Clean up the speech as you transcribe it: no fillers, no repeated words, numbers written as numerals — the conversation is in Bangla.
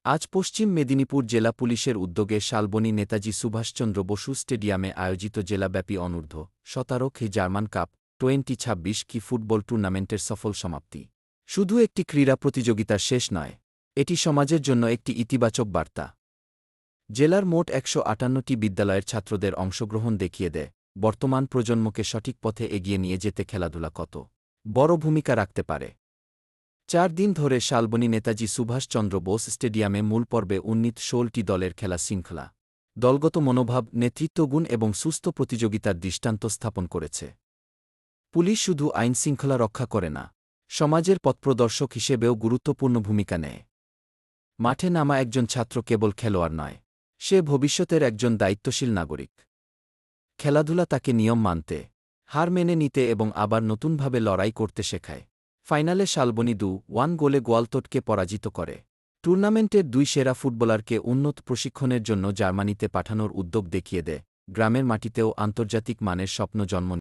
আজ পশ্চিম মেদিনীপুর জেলা পুলিশের উদ্যোগে শালবনী নেতাজি সুভাষচন্দ্র বসু স্টেডিয়ামে আয়োজিত জেলাব্যাপী অনূর্ধ্ব-17 জার্মান কাপ 2026 কি ফুটবল টুর্নামেন্টের সফল সমাপ্তি শুধু একটি ক্রীড়া প্রতিযোগিতার শেষ নয়, এটি সমাজের জন্য একটি ইতিবাচক বার্তা। জেলার মোট 158টি বিদ্যালয়ের ছাত্রদের অংশগ্রহণ দেখিয়ে দেয় বর্তমান প্রজন্মকে সঠিক পথে এগিয়ে নিয়ে যেতে খেলাধুলা কত বড় ভূমিকা রাখতে পারে। 4 দিন ধরে শালবনী নেতাজি সুভাষচন্দ্র বোস স্টেডিয়ামে মূল পর্বে 16টি দলের খেলা শৃঙ্খলা, দলগত মনোভাব, নেতৃত্বগুণ এবং সুস্থ প্রতিযোগিতার দৃষ্টান্ত স্থাপন করেছে। পুলিশ শুধু আইন-শৃঙ্খলা রক্ষা করে না, সমাজের পথপ্রদর্শক হিসেবেও গুরুত্বপূর্ণ ভূমিকা নেয়। মাঠে নামা একজন ছাত্র কেবল খেলোয়াড় নয়, সে ভবিষ্যতের একজন দায়িত্বশীল নাগরিক। খেলাধুলা তাকে নিয়ম মানতে, হার মেনে নিতে এবং আবার নতুনভাবে লড়াই করতে শেখায়। ফাইনালে শালবনী 2-1 গোলে গোয়ালতোড়কে পরাজিত করে টুর্নামেন্টের 2 সেরা ফুটবলারকে উন্নত প্রশিক্ষণের জন্য জার্মানিতে পাঠানোর উদ্যোগ দেখিয়ে দেয় গ্রামের মাটিতেও আন্তর্জাতিক মানের স্বপ্ন জন্ম